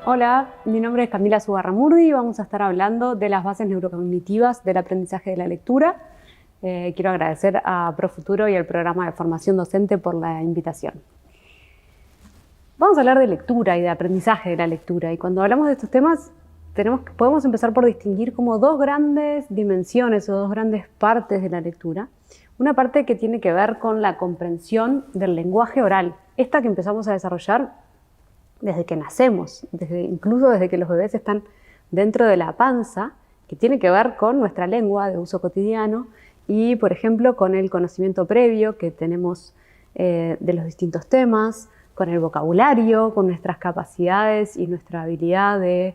Hola, mi nombre es Camila Zugarramurdi y vamos a estar hablando de las bases neurocognitivas del aprendizaje de la lectura. Quiero agradecer a Profuturo y al programa de formación docente por la invitación. Vamos a hablar de lectura y de aprendizaje de la lectura, y cuando hablamos de estos temas podemos empezar por distinguir como dos grandes dimensiones o dos grandes partes de la lectura. Una parte que tiene que ver con la comprensión del lenguaje oral, esta que empezamos a desarrollar desde que nacemos, incluso desde que los bebés están dentro de la panza, que tiene que ver con nuestra lengua de uso cotidiano y, por ejemplo, con el conocimiento previo que tenemos de los distintos temas, con el vocabulario, con nuestras capacidades y nuestra habilidad de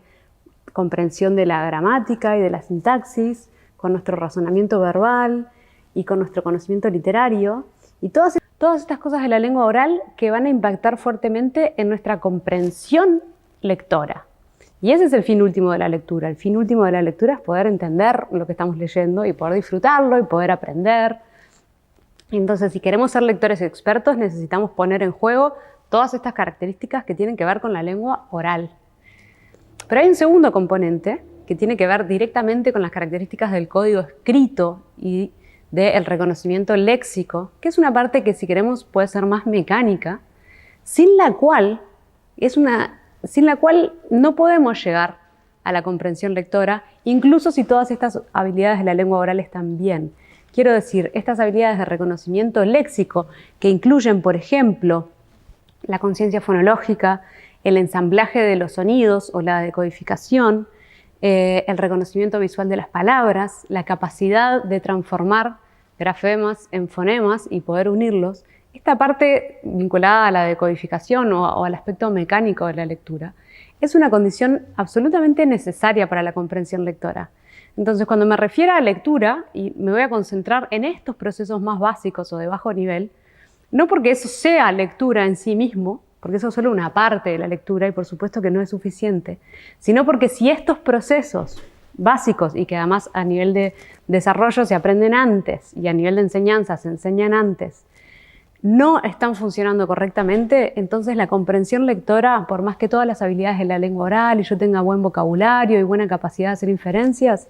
comprensión de la gramática y de la sintaxis, con nuestro razonamiento verbal y con nuestro conocimiento literario, y todas estas cosas de la lengua oral que van a impactar fuertemente en nuestra comprensión lectora. Y ese es el fin último de la lectura. El fin último de la lectura es poder entender lo que estamos leyendo y poder disfrutarlo y poder aprender. Entonces, si queremos ser lectores expertos, necesitamos poner en juego todas estas características que tienen que ver con la lengua oral. Pero hay un segundo componente que tiene que ver directamente con las características del código escrito y del reconocimiento léxico, que es una parte que, si queremos, puede ser más mecánica, sin la cual no podemos llegar a la comprensión lectora, incluso si todas estas habilidades de la lengua oral están bien. Quiero decir, estas habilidades de reconocimiento léxico, que incluyen, por ejemplo, la conciencia fonológica, el ensamblaje de los sonidos o la decodificación, el reconocimiento visual de las palabras, la capacidad de transformar grafemas en fonemas y poder unirlos. Esta parte vinculada a la decodificación o al aspecto mecánico de la lectura es una condición absolutamente necesaria para la comprensión lectora. Entonces, cuando me refiero a lectura, y me voy a concentrar en estos procesos más básicos o de bajo nivel, no porque eso sea lectura en sí mismo, porque eso es solo una parte de la lectura y por supuesto que no es suficiente, sino porque si estos procesos básicos, y que además a nivel de desarrollo se aprenden antes y a nivel de enseñanza se enseñan antes, no están funcionando correctamente, entonces la comprensión lectora, por más que todas las habilidades de la lengua oral y yo tenga buen vocabulario y buena capacidad de hacer inferencias,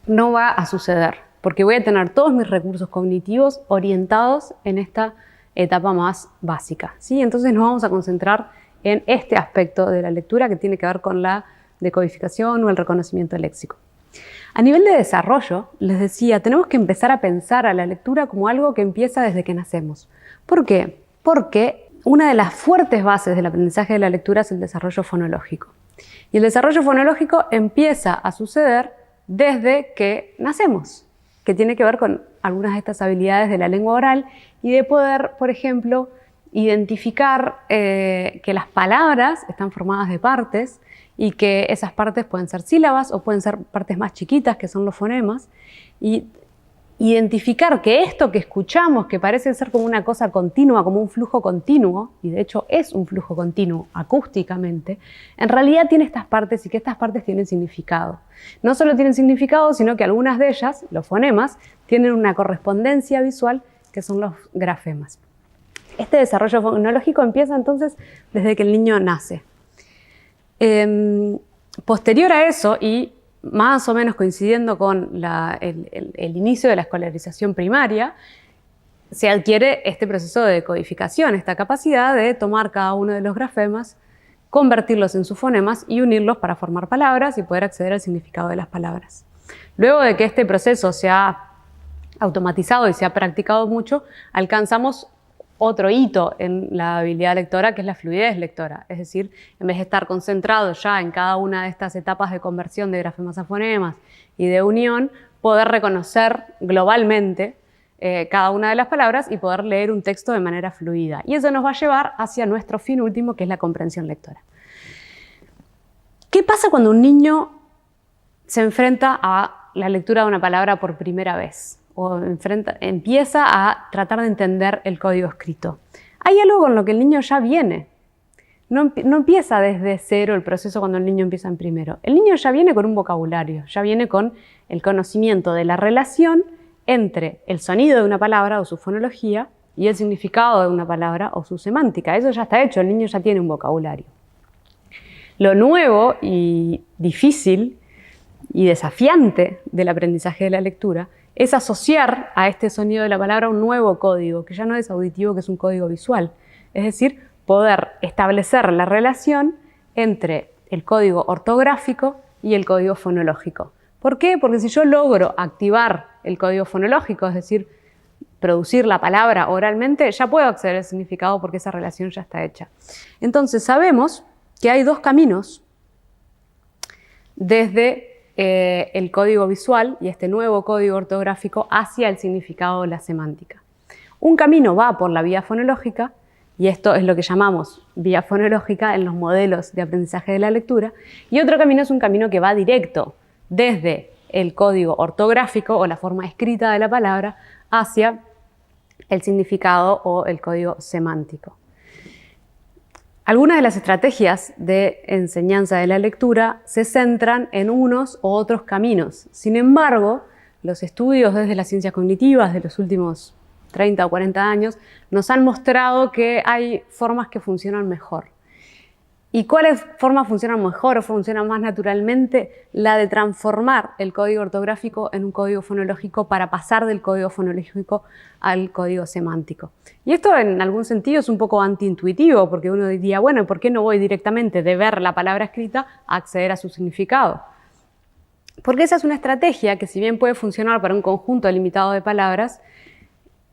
no va a suceder, porque voy a tener todos mis recursos cognitivos orientados en esta etapa más básica, ¿sí? Entonces nos vamos a concentrar en este aspecto de la lectura que tiene que ver con la decodificación o el reconocimiento léxico. A nivel de desarrollo, les decía, tenemos que empezar a pensar a la lectura como algo que empieza desde que nacemos. ¿Por qué? Porque una de las fuertes bases del aprendizaje de la lectura es el desarrollo fonológico. Y el desarrollo fonológico empieza a suceder desde que nacemos, que tiene que ver con algunas de estas habilidades de la lengua oral y de poder, por ejemplo, identificar que las palabras están formadas de partes y que esas partes pueden ser sílabas o pueden ser partes más chiquitas, que son los fonemas, y identificar que esto que escuchamos, que parece ser como una cosa continua, como un flujo continuo, y de hecho es un flujo continuo acústicamente, en realidad tiene estas partes y que estas partes tienen significado. No solo tienen significado, sino que algunas de ellas, los fonemas, tienen una correspondencia visual que son los grafemas. Este desarrollo fonológico empieza entonces desde que el niño nace. Posterior a eso, y más o menos coincidiendo con el inicio de la escolarización primaria, se adquiere este proceso de decodificación, esta capacidad de tomar cada uno de los grafemas, convertirlos en sus fonemas y unirlos para formar palabras y poder acceder al significado de las palabras. Luego de que este proceso se ha automatizado y se ha practicado mucho, alcanzamos otro hito en la habilidad lectora, que es la fluidez lectora. Es decir, en vez de estar concentrado ya en cada una de estas etapas de conversión de grafemas a fonemas y de unión, poder reconocer globalmente cada una de las palabras y poder leer un texto de manera fluida. Y eso nos va a llevar hacia nuestro fin último, que es la comprensión lectora. ¿Qué pasa cuando un niño se enfrenta a la lectura de una palabra por primera vez? O empieza a tratar de entender el código escrito. Hay algo con lo que el niño ya viene. No empieza desde cero el proceso cuando el niño empieza en primero. El niño ya viene con un vocabulario, ya viene con el conocimiento de la relación entre el sonido de una palabra o su fonología y el significado de una palabra o su semántica. Eso ya está hecho, el niño ya tiene un vocabulario. Lo nuevo y difícil y desafiante del aprendizaje de la lectura es asociar a este sonido de la palabra un nuevo código, que ya no es auditivo, que es un código visual. Es decir, poder establecer la relación entre el código ortográfico y el código fonológico. ¿Por qué? Porque si yo logro activar el código fonológico, es decir, producir la palabra oralmente, ya puedo acceder al significado porque esa relación ya está hecha. Entonces sabemos que hay dos caminos desde el código visual y este nuevo código ortográfico hacia el significado o la semántica. Un camino va por la vía fonológica, y esto es lo que llamamos vía fonológica en los modelos de aprendizaje de la lectura, y otro camino es un camino que va directo desde el código ortográfico o la forma escrita de la palabra hacia el significado o el código semántico. Algunas de las estrategias de enseñanza de la lectura se centran en unos u otros caminos. Sin embargo, los estudios desde las ciencias cognitivas de los últimos 30 o 40 años nos han mostrado que hay formas que funcionan mejor. ¿Y cuáles formas funcionan mejor o funcionan más naturalmente? La de transformar el código ortográfico en un código fonológico para pasar del código fonológico al código semántico. Y esto en algún sentido es un poco antiintuitivo, porque uno diría, bueno, ¿por qué no voy directamente de ver la palabra escrita a acceder a su significado? Porque esa es una estrategia que, si bien puede funcionar para un conjunto limitado de palabras,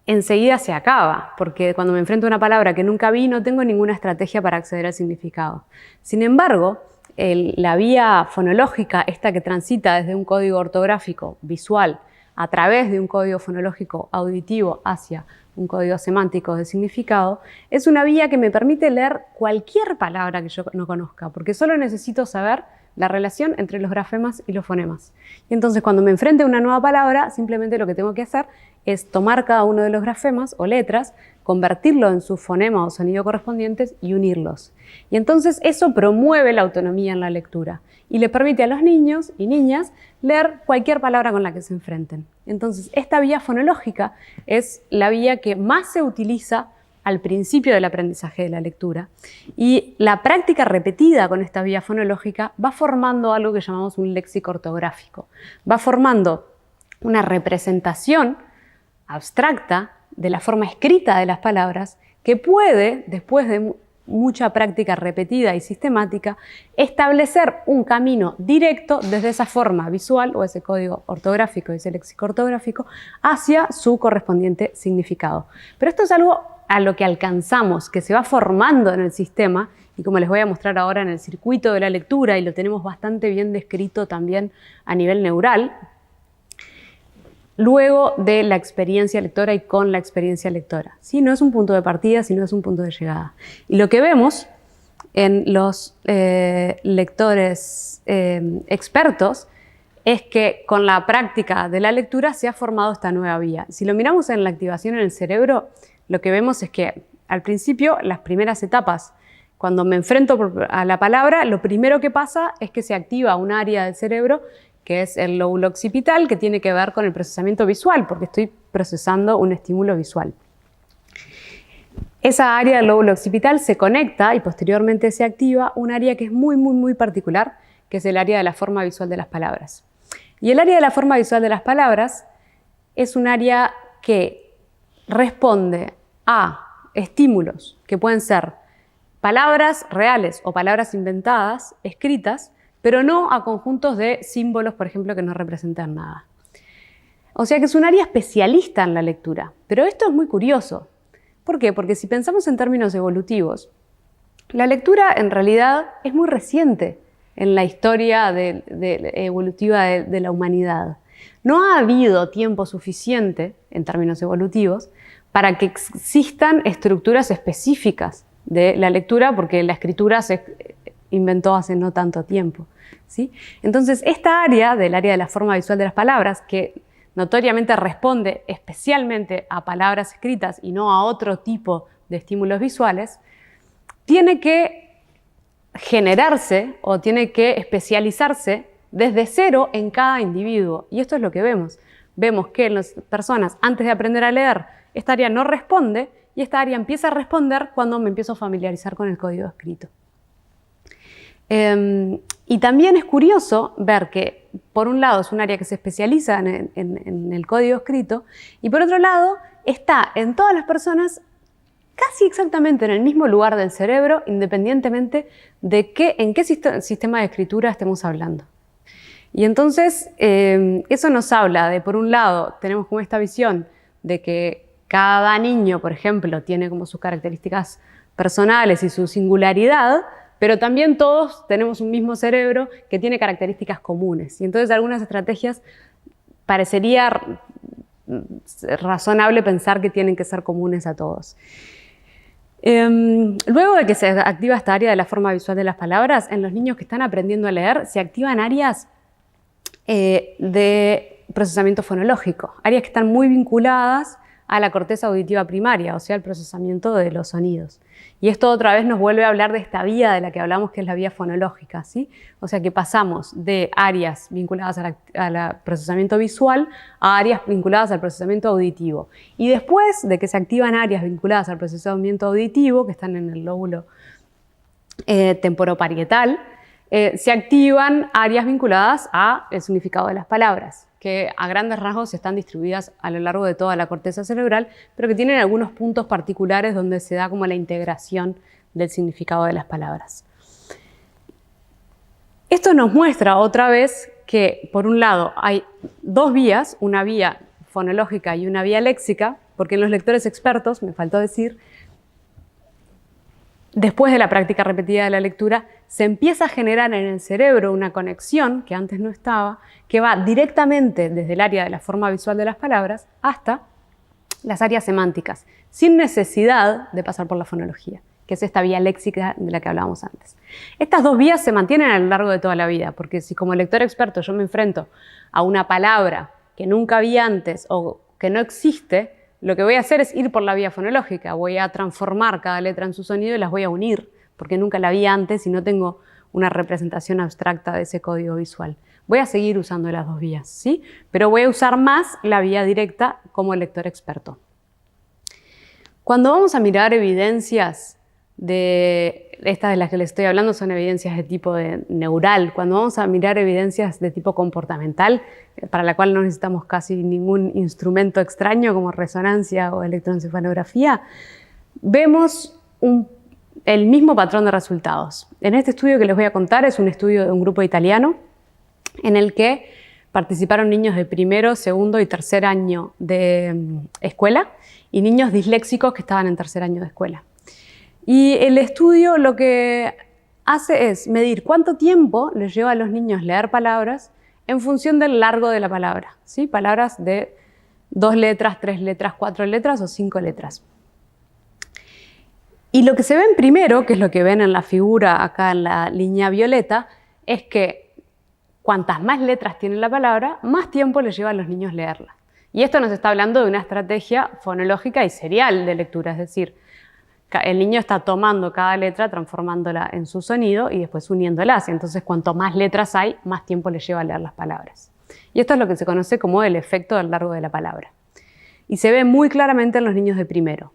enseguida se acaba, porque cuando me enfrento a una palabra que nunca vi, no tengo ninguna estrategia para acceder al significado. Sin embargo, la vía fonológica, esta que transita desde un código ortográfico visual a través de un código fonológico auditivo hacia un código semántico de significado, es una vía que me permite leer cualquier palabra que yo no conozca, porque solo necesito saber la relación entre los grafemas y los fonemas. Y entonces, cuando me enfrente a una nueva palabra, simplemente lo que tengo que hacer es tomar cada uno de los grafemas o letras, convertirlo en su fonema o sonido correspondientes y unirlos. Y entonces eso promueve la autonomía en la lectura y le permite a los niños y niñas leer cualquier palabra con la que se enfrenten. Entonces, esta vía fonológica es la vía que más se utiliza al principio del aprendizaje de la lectura, y la práctica repetida con esta vía fonológica va formando algo que llamamos un léxico ortográfico. Va formando una representación abstracta de la forma escrita de las palabras que puede, después de mucha práctica repetida y sistemática, establecer un camino directo desde esa forma visual o ese código ortográfico, ese léxico ortográfico, hacia su correspondiente significado. Pero esto es algo a lo que alcanzamos, que se va formando en el sistema, y como les voy a mostrar ahora en el circuito de la lectura, y lo tenemos bastante bien descrito también a nivel neural, luego de la experiencia lectora y con la experiencia lectora. ¿Sí? No es un punto de partida, sino es un punto de llegada. Y lo que vemos en los lectores expertos es que con la práctica de la lectura se ha formado esta nueva vía. Si lo miramos en la activación en el cerebro, lo que vemos es que al principio, las primeras etapas, cuando me enfrento a la palabra, lo primero que pasa es que se activa un área del cerebro que es el lóbulo occipital, que tiene que ver con el procesamiento visual, porque estoy procesando un estímulo visual. Esa área del lóbulo occipital se conecta y posteriormente se activa un área que es muy particular, que es el área de la forma visual de las palabras. Y el área de la forma visual de las palabras es un área que responde a estímulos que pueden ser palabras reales o palabras inventadas, escritas, pero no a conjuntos de símbolos, por ejemplo, que no representan nada. O sea que es un área especialista en la lectura. Pero esto es muy curioso. ¿Por qué? Porque si pensamos en términos evolutivos, la lectura en realidad es muy reciente en la historia evolutiva de la humanidad. No ha habido tiempo suficiente, en términos evolutivos, para que existan estructuras específicas de la lectura, porque la escritura se inventó hace no tanto tiempo, ¿sí? Entonces, esta área, del área de la forma visual de las palabras, que notoriamente responde especialmente a palabras escritas y no a otro tipo de estímulos visuales, tiene que generarse o tiene que especializarse desde cero en cada individuo. Y esto es lo que vemos. vemos que en las personas, antes de aprender a leer, esta área no responde y esta área empieza a responder cuando me empiezo a familiarizar con el código escrito. Y también es curioso ver que, por un lado, es un área que se especializa en el código escrito y, por otro lado, está en todas las personas casi exactamente en el mismo lugar del cerebro, independientemente de en qué sistema de escritura estemos hablando. Y entonces, eso nos habla de, por un lado, tenemos como esta visión de que cada niño, por ejemplo, tiene como sus características personales y su singularidad, pero también todos tenemos un mismo cerebro que tiene características comunes. Y entonces algunas estrategias parecería razonable pensar que tienen que ser comunes a todos. Luego de que se activa esta área de la forma visual de las palabras, en los niños que están aprendiendo a leer se activan áreas de procesamiento fonológico, áreas que están muy vinculadas a la corteza auditiva primaria, o sea, el procesamiento de los sonidos. Y esto otra vez nos vuelve a hablar de esta vía de la que hablamos, que es la vía fonológica, ¿sí? O sea que pasamos de áreas vinculadas al procesamiento visual a áreas vinculadas al procesamiento auditivo. Y después de que se activan áreas vinculadas al procesamiento auditivo, que están en el lóbulo temporoparietal, se activan áreas vinculadas al significado de las palabras, que a grandes rasgos están distribuidas a lo largo de toda la corteza cerebral, pero que tienen algunos puntos particulares donde se da como la integración del significado de las palabras. Esto nos muestra otra vez que, por un lado, hay dos vías, una vía fonológica y una vía léxica, porque en los lectores expertos, me faltó decir, después de la práctica repetida de la lectura, se empieza a generar en el cerebro una conexión que antes no estaba, que va directamente desde el área de la forma visual de las palabras hasta las áreas semánticas, sin necesidad de pasar por la fonología, que es esta vía léxica de la que hablábamos antes. Estas dos vías se mantienen a lo largo de toda la vida, porque si como lector experto yo me enfrento a una palabra que nunca vi antes o que no existe, lo que voy a hacer es ir por la vía fonológica, voy a transformar cada letra en su sonido y las voy a unir, porque nunca la vi antes y no tengo una representación abstracta de ese código visual. Voy a seguir usando las dos vías, ¿sí? Pero voy a usar más la vía directa como lector experto. Cuando vamos a mirar evidencias estas de las que les estoy hablando son evidencias de tipo neural. Cuando vamos a mirar evidencias de tipo comportamental, para la cual no necesitamos casi ningún instrumento extraño como resonancia o electroencefalografía, vemos el mismo patrón de resultados. En este estudio que les voy a contar es un estudio de un grupo italiano en el que participaron niños de primero, segundo y tercer año de escuela y niños disléxicos que estaban en tercer año de escuela. Y el estudio lo que hace es medir cuánto tiempo les lleva a los niños leer palabras en función del largo de la palabra, ¿sí? Palabras de 2 letras, 3 letras, 4 letras o 5 letras. Y lo que se ve en primero, que es lo que ven en la figura acá en la línea violeta, es que cuantas más letras tiene la palabra, más tiempo les lleva a los niños leerla. Y esto nos está hablando de una estrategia fonológica y serial de lectura, es decir, el niño está tomando cada letra, transformándola en su sonido y después uniéndolas. Entonces, cuanto más letras hay, más tiempo le lleva a leer las palabras. Y esto es lo que se conoce como el efecto del largo de la palabra. Y se ve muy claramente en los niños de primero.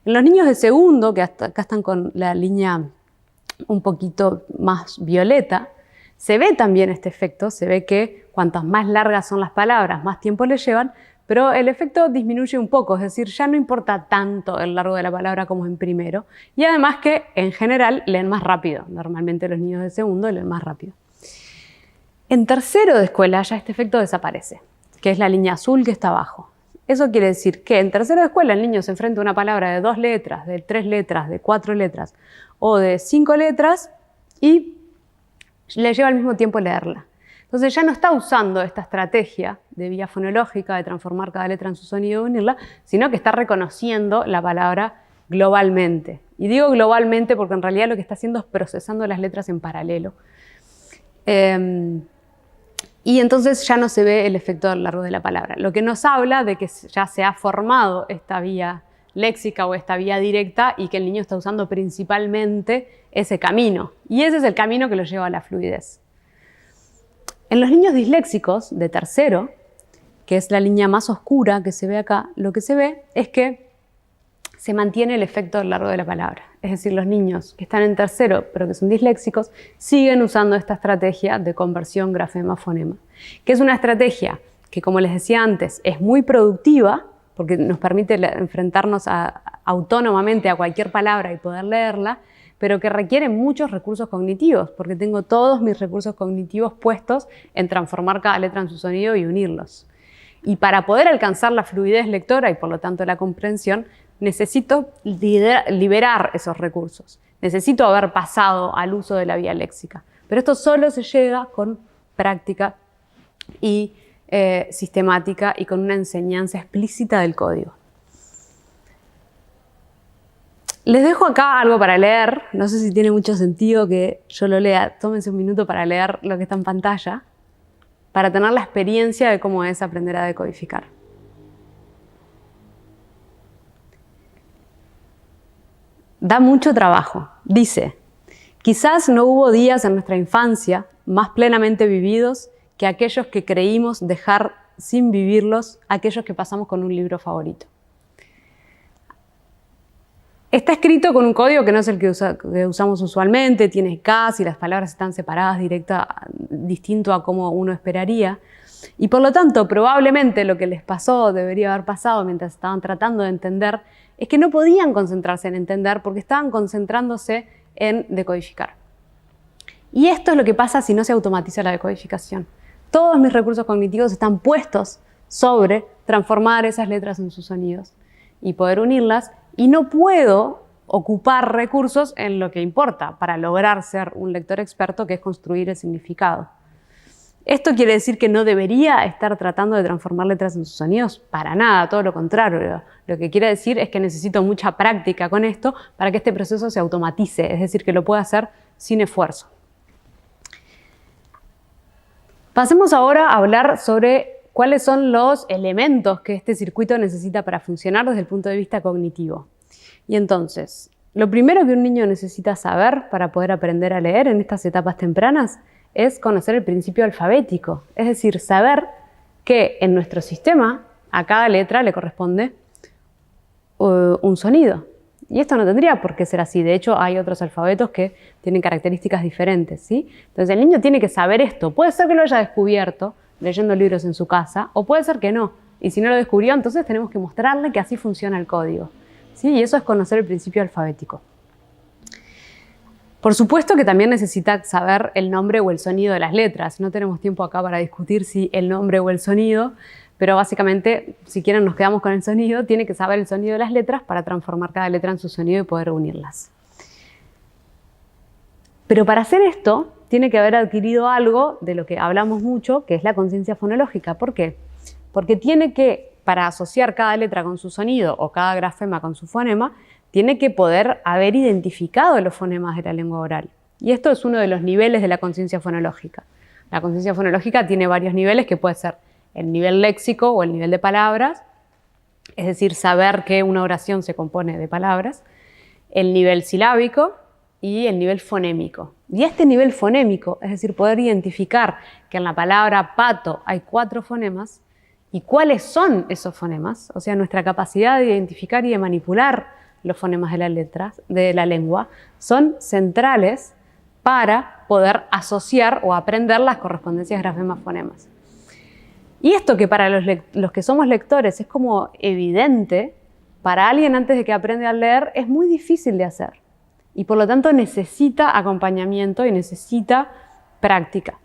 En los niños de segundo, que acá están con la línea un poquito más violeta, se ve también este efecto. Se ve que cuantas más largas son las palabras, más tiempo le llevan, pero el efecto disminuye un poco, es decir, ya no importa tanto el largo de la palabra como en primero, y además que en general leen más rápido, normalmente los niños de segundo leen más rápido. En tercero de escuela ya este efecto desaparece, que es la línea azul que está abajo. Eso quiere decir que en tercero de escuela el niño se enfrenta a una palabra de 2 letras, de 3 letras, de 4 letras o de 5 letras y le lleva al mismo tiempo leerla. Entonces ya no está usando esta estrategia de vía fonológica de transformar cada letra en su sonido y unirla, sino que está reconociendo la palabra globalmente. Y digo globalmente porque en realidad lo que está haciendo es procesando las letras en paralelo. Y entonces ya no se ve el efecto del largo de la palabra. Lo que nos habla de que ya se ha formado esta vía léxica o esta vía directa y que el niño está usando principalmente ese camino. Y ese es el camino que lo lleva a la fluidez. En los niños disléxicos de tercero, que es la línea más oscura que se ve acá, lo que se ve es que se mantiene el efecto a lo largo de la palabra. Es decir, los niños que están en tercero pero que son disléxicos siguen usando esta estrategia de conversión grafema-fonema, que es una estrategia que, como les decía antes, es muy productiva porque nos permite enfrentarnos autónomamente a cualquier palabra y poder leerla, pero que requiere muchos recursos cognitivos, porque tengo todos mis recursos cognitivos puestos en transformar cada letra en su sonido y unirlos. Y para poder alcanzar la fluidez lectora y por lo tanto la comprensión, necesito liberar esos recursos. Necesito haber pasado al uso de la vía léxica. Pero esto solo se llega con práctica y sistemática y con una enseñanza explícita del código. Les dejo acá algo para leer. No sé si tiene mucho sentido que yo lo lea. Tómense un minuto para leer lo que está en pantalla, para tener la experiencia de cómo es aprender a decodificar. Da mucho trabajo. Dice, quizás no hubo días en nuestra infancia más plenamente vividos que aquellos que creímos dejar sin vivirlos, aquellos que pasamos con un libro favorito. Está escrito con un código que no es el que usamos usualmente, tiene Ks y las palabras están separadas distinto a como uno esperaría. Y por lo tanto, probablemente lo que les pasó, debería haber pasado mientras estaban tratando de entender, es que no podían concentrarse en entender porque estaban concentrándose en decodificar. Y esto es lo que pasa si no se automatiza la decodificación. Todos mis recursos cognitivos están puestos sobre transformar esas letras en sus sonidos y poder unirlas, y no puedo ocupar recursos en lo que importa para lograr ser un lector experto, que es construir el significado. ¿Esto quiere decir que no debería estar tratando de transformar letras en sus sonidos? Para nada, todo lo contrario. Lo que quiere decir es que necesito mucha práctica con esto para que este proceso se automatice, es decir, que lo pueda hacer sin esfuerzo. Pasemos ahora a hablar sobre cuáles son los elementos que este circuito necesita para funcionar desde el punto de vista cognitivo. Y entonces, lo primero que un niño necesita saber para poder aprender a leer en estas etapas tempranas es conocer el principio alfabético, es decir, saber que en nuestro sistema a cada letra le corresponde un sonido. Y esto no tendría por qué ser así. De hecho, hay otros alfabetos que tienen características diferentes, ¿sí? Entonces, el niño tiene que saber esto. Puede ser que lo haya descubierto leyendo libros en su casa, o puede ser que no. Y si no lo descubrió, entonces tenemos que mostrarle que así funciona el código, ¿sí? Y eso es conocer el principio alfabético. Por supuesto que también necesita saber el nombre o el sonido de las letras. No tenemos tiempo acá para discutir si el nombre o el sonido, pero básicamente, si quieren, nos quedamos con el sonido. Tiene que saber el sonido de las letras para transformar cada letra en su sonido y poder unirlas. Pero para hacer esto, tiene que haber adquirido algo de lo que hablamos mucho, que es la conciencia fonológica. ¿Por qué? Porque tiene que, para asociar cada letra con su sonido o cada grafema con su fonema, tiene que poder haber identificado los fonemas de la lengua oral. Y esto es uno de los niveles de la conciencia fonológica. La conciencia fonológica tiene varios niveles, que puede ser el nivel léxico o el nivel de palabras, es decir, saber que una oración se compone de palabras, el nivel silábico y el nivel fonémico. Y este nivel fonémico, es decir, poder identificar que en la palabra pato hay 4 fonemas y cuáles son esos fonemas, o sea, nuestra capacidad de identificar y de manipular los fonemas de las letras, de la lengua, son centrales para poder asociar o aprender las correspondencias grafemas-fonemas. Y esto, que para los que somos lectores es como evidente, para alguien antes de que aprende a leer es muy difícil de hacer. Y por lo tanto necesita acompañamiento y necesita práctica.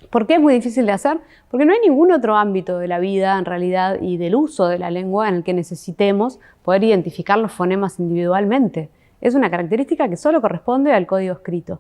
¿Por qué es muy difícil de hacer? Porque no hay ningún otro ámbito de la vida, en realidad, y del uso de la lengua en el que necesitemos poder identificar los fonemas individualmente. Es una característica que solo corresponde al código escrito.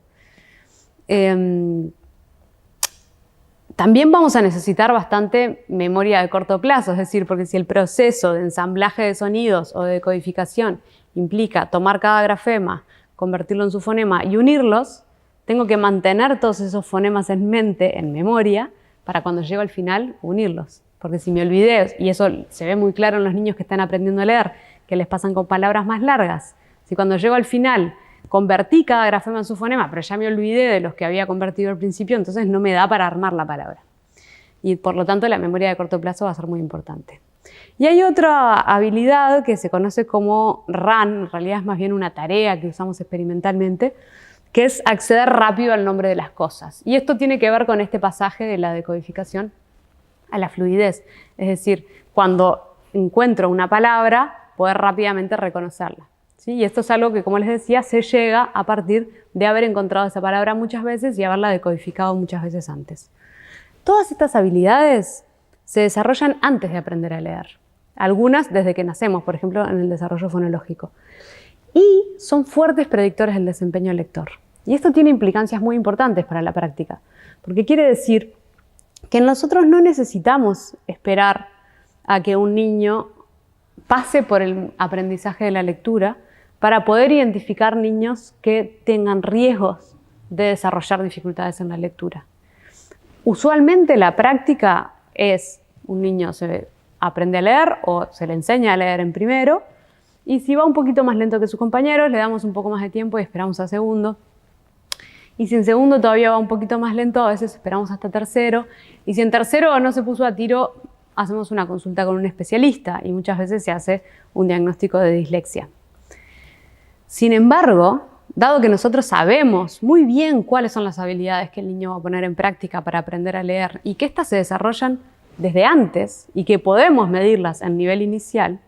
También vamos a necesitar bastante memoria de corto plazo, es decir, porque si el proceso de ensamblaje de sonidos o de decodificación implica tomar cada grafema, convertirlo en su fonema y unirlos, tengo que mantener todos esos fonemas en mente, en memoria, para cuando llego al final unirlos. Porque si me olvidé, y eso se ve muy claro en los niños que están aprendiendo a leer, que les pasan con palabras más largas. Si cuando llego al final convertí cada grafema en su fonema, pero ya me olvidé de los que había convertido al principio, entonces no me da para armar la palabra. y por lo tanto la memoria de corto plazo va a ser muy importante. Y hay otra habilidad que se conoce como RAN, en realidad es más bien una tarea que usamos experimentalmente, que es acceder rápido al nombre de las cosas. Y esto tiene que ver con este pasaje de la decodificación a la fluidez. Es decir, cuando encuentro una palabra, poder rápidamente reconocerla. ¿Sí? Y esto es algo que, como les decía, se llega a partir de haber encontrado esa palabra muchas veces y haberla decodificado muchas veces antes. Todas estas habilidades se desarrollan antes de aprender a leer. Algunas desde que nacemos, por ejemplo, en el desarrollo fonológico. Y son fuertes predictores del desempeño lector. Y esto tiene implicancias muy importantes para la práctica, porque quiere decir que nosotros no necesitamos esperar a que un niño pase por el aprendizaje de la lectura para poder identificar niños que tengan riesgos de desarrollar dificultades en la lectura. Usualmente la práctica es un niño se aprende a leer o se le enseña a leer en primero, y si va un poquito más lento que sus compañeros, le damos un poco más de tiempo y esperamos a segundo. Y si en segundo todavía va un poquito más lento, a veces esperamos hasta tercero. Y si en tercero no se puso a tiro, hacemos una consulta con un especialista y muchas veces se hace un diagnóstico de dislexia. Sin embargo, dado que nosotros sabemos muy bien cuáles son las habilidades que el niño va a poner en práctica para aprender a leer y que éstas se desarrollan desde antes y que podemos medirlas en nivel inicial,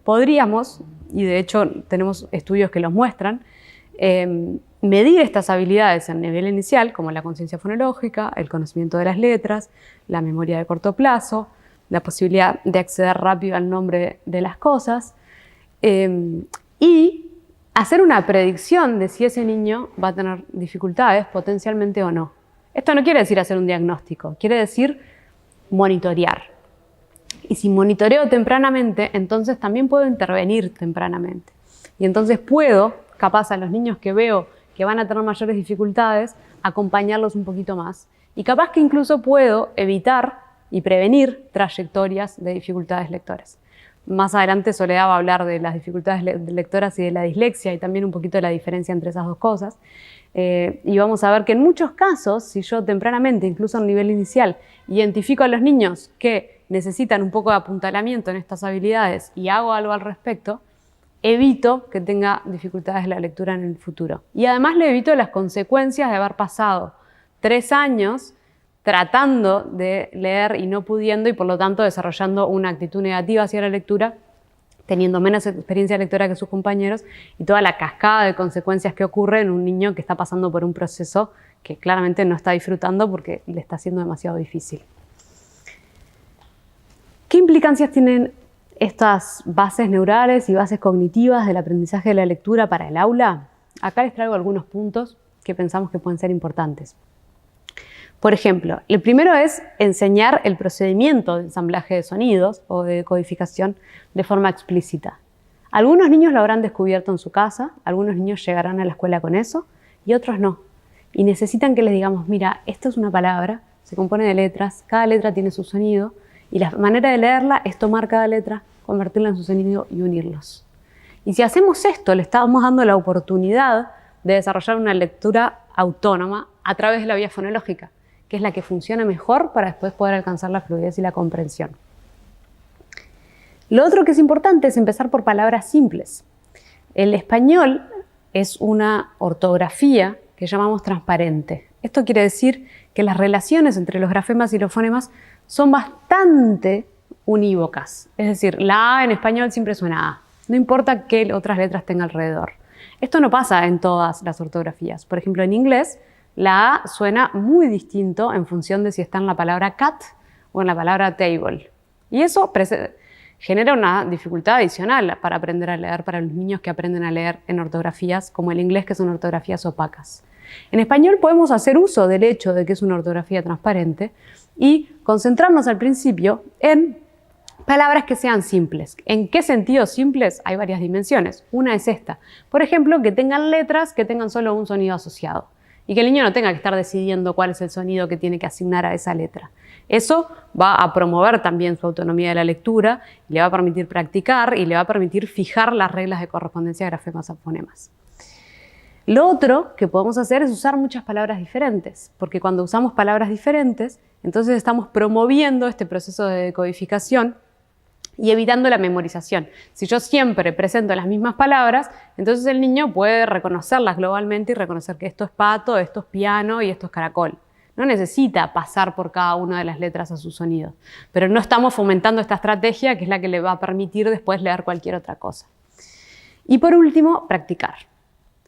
podríamos, y de hecho tenemos estudios que los muestran, medir estas habilidades en nivel inicial, como la conciencia fonológica, el conocimiento de las letras, la memoria de corto plazo, la posibilidad de acceder rápido al nombre de las cosas, y hacer una predicción de si ese niño va a tener dificultades potencialmente o no. Esto no quiere decir hacer un diagnóstico, quiere decir monitorear. Y si monitoreo tempranamente, entonces también puedo intervenir tempranamente. Y entonces puedo, capaz a los niños que veo que van a tener mayores dificultades, acompañarlos un poquito más. Y capaz que incluso puedo evitar y prevenir trayectorias de dificultades lectoras. Más adelante Soledad va a hablar de las dificultades lectoras y de la dislexia y también un poquito de la diferencia entre esas dos cosas. Y vamos a ver que en muchos casos, si yo tempranamente, incluso a nivel inicial, identifico a los niños que necesitan un poco de apuntalamiento en estas habilidades y hago algo al respecto, evito que tenga dificultades en la lectura en el futuro. Y además le evito las consecuencias de haber pasado 3 años tratando de leer y no pudiendo y por lo tanto desarrollando una actitud negativa hacia la lectura, teniendo menos experiencia lectora que sus compañeros y toda la cascada de consecuencias que ocurre en un niño que está pasando por un proceso que claramente no está disfrutando porque le está siendo demasiado difícil. ¿Qué implicancias tienen estas bases neurales y bases cognitivas del aprendizaje de la lectura para el aula? Acá les traigo algunos puntos que pensamos que pueden ser importantes. Por ejemplo, el primero es enseñar el procedimiento de ensamblaje de sonidos o de codificación de forma explícita. Algunos niños lo habrán descubierto en su casa, algunos niños llegarán a la escuela con eso y otros no. Y necesitan que les digamos, mira, esto es una palabra, se compone de letras, cada letra tiene su sonido y la manera de leerla es tomar cada letra, convertirla en su sonido y unirlos. Y si hacemos esto, le estamos dando la oportunidad de desarrollar una lectura autónoma a través de la vía fonológica, que es la que funciona mejor para después poder alcanzar la fluidez y la comprensión. Lo otro que es importante es empezar por palabras simples. El español es una ortografía que llamamos transparente. Esto quiere decir que las relaciones entre los grafemas y los fonemas son bastante unívocas. Es decir, la A en español siempre suena A, no importa qué otras letras tenga alrededor. Esto no pasa en todas las ortografías. Por ejemplo, en inglés, la A suena muy distinto en función de si está en la palabra cat o en la palabra table. Y eso genera una dificultad adicional para aprender a leer para los niños que aprenden a leer en ortografías como el inglés, que son ortografías opacas. En español podemos hacer uso del hecho de que es una ortografía transparente y concentrarnos al principio en palabras que sean simples. ¿En qué sentido simples? Hay varias dimensiones. Una es esta. Por ejemplo, que tengan letras que tengan solo un sonido asociado. Y que el niño no tenga que estar decidiendo cuál es el sonido que tiene que asignar a esa letra. Eso va a promover también su autonomía de la lectura, le va a permitir practicar y le va a permitir fijar las reglas de correspondencia de grafemas a fonemas. Lo otro que podemos hacer es usar muchas palabras diferentes, porque cuando usamos palabras diferentes, entonces estamos promoviendo este proceso de decodificación y evitando la memorización. Si yo siempre presento las mismas palabras, entonces el niño puede reconocerlas globalmente y reconocer que esto es pato, esto es piano y esto es caracol. No necesita pasar por cada una de las letras a su sonido. Pero no estamos fomentando esta estrategia que es la que le va a permitir después leer cualquier otra cosa. Y por último, practicar.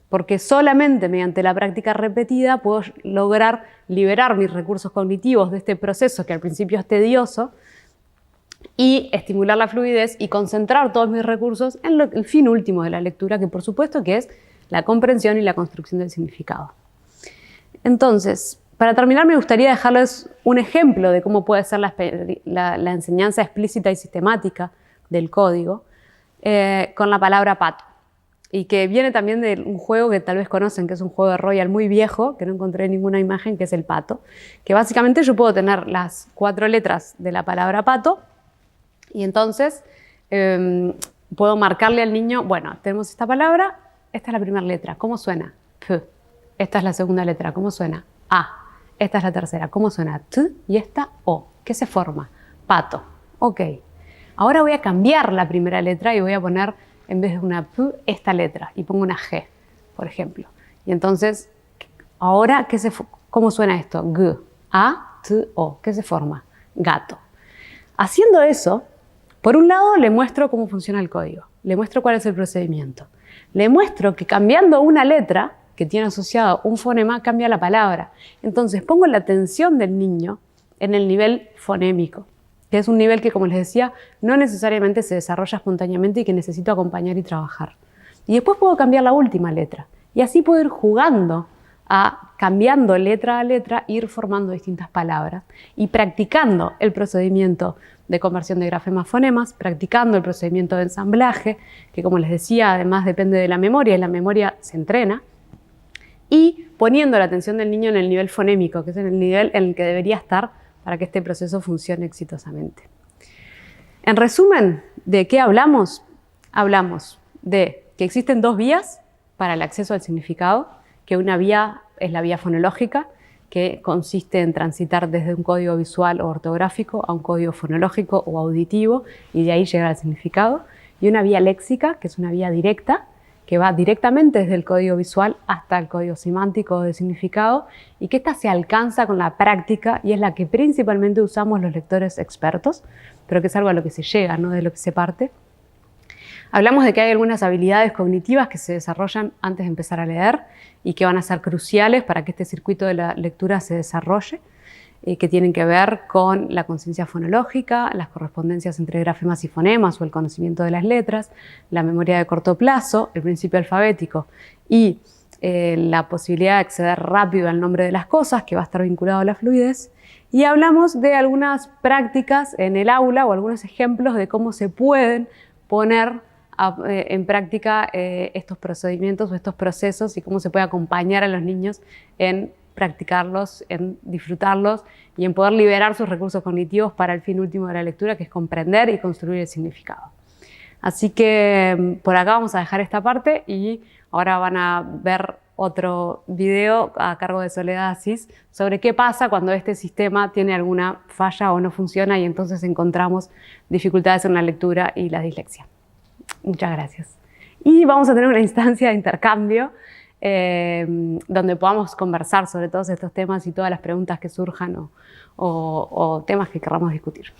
Porque solamente mediante la práctica repetida puedo lograr liberar mis recursos cognitivos de este proceso que al principio es tedioso y estimular la fluidez y concentrar todos mis recursos en el fin último de la lectura, que por supuesto que es la comprensión y la construcción del significado. Entonces, para terminar, me gustaría dejarles un ejemplo de cómo puede ser la enseñanza explícita y sistemática del código con la palabra pato. Y que viene también de un juego que tal vez conocen, que es un juego de Royal muy viejo, que no encontré ninguna imagen, que es el pato. Que básicamente yo puedo tener las 4 letras de la palabra pato y entonces puedo marcarle al niño, bueno, tenemos esta palabra, esta es la primera letra, ¿cómo suena? P. Esta es la segunda letra, ¿cómo suena? A. Esta es la tercera, ¿cómo suena? T y esta O. ¿Qué se forma? Pato. Ok. Ahora voy a cambiar la primera letra y voy a poner, en vez de una P, esta letra. Y pongo una G, por ejemplo. Y entonces, ahora, ¿cómo suena esto? G. A, T, O. ¿Qué se forma? Gato. Haciendo eso, por un lado le muestro cómo funciona el código. Le muestro cuál es el procedimiento. Le muestro que cambiando una letra que tiene asociado un fonema, cambia la palabra. Entonces pongo la atención del niño en el nivel fonémico, que es un nivel que, como les decía, no necesariamente se desarrolla espontáneamente y que necesito acompañar y trabajar. Y después puedo cambiar la última letra. Y así puedo ir jugando cambiando letra a letra, ir formando distintas palabras y practicando el procedimiento de conversión de grafemas a fonemas, practicando el procedimiento de ensamblaje, que, como les decía, además depende de la memoria y la memoria se entrena, y poniendo la atención del niño en el nivel fonémico, que es en el nivel en el que debería estar para que este proceso funcione exitosamente. En resumen, ¿de qué hablamos? Hablamos de que existen 2 vías para el acceso al significado, que una vía es la vía fonológica, que consiste en transitar desde un código visual o ortográfico a un código fonológico o auditivo y de ahí llegar al significado, y una vía léxica, que es una vía directa, que va directamente desde el código visual hasta el código semántico de significado y que esta se alcanza con la práctica y es la que principalmente usamos los lectores expertos, pero que es algo a lo que se llega, no de lo que se parte. Hablamos de que hay algunas habilidades cognitivas que se desarrollan antes de empezar a leer y que van a ser cruciales para que este circuito de la lectura se desarrolle, que tienen que ver con la conciencia fonológica, las correspondencias entre grafemas y fonemas o el conocimiento de las letras, la memoria de corto plazo, el principio alfabético y la posibilidad de acceder rápido al nombre de las cosas, que va a estar vinculado a la fluidez. Y hablamos de algunas prácticas en el aula o algunos ejemplos de cómo se pueden poner en práctica estos procedimientos o estos procesos y cómo se puede acompañar a los niños en practicarlos, en disfrutarlos y en poder liberar sus recursos cognitivos para el fin último de la lectura, que es comprender y construir el significado. Así que por acá vamos a dejar esta parte y ahora van a ver otro video a cargo de Soledad Asís sobre qué pasa cuando este sistema tiene alguna falla o no funciona y entonces encontramos dificultades en la lectura y la dislexia. Muchas gracias. Y vamos a tener una instancia de intercambio donde podamos conversar sobre todos estos temas y todas las preguntas que surjan o temas que queramos discutir.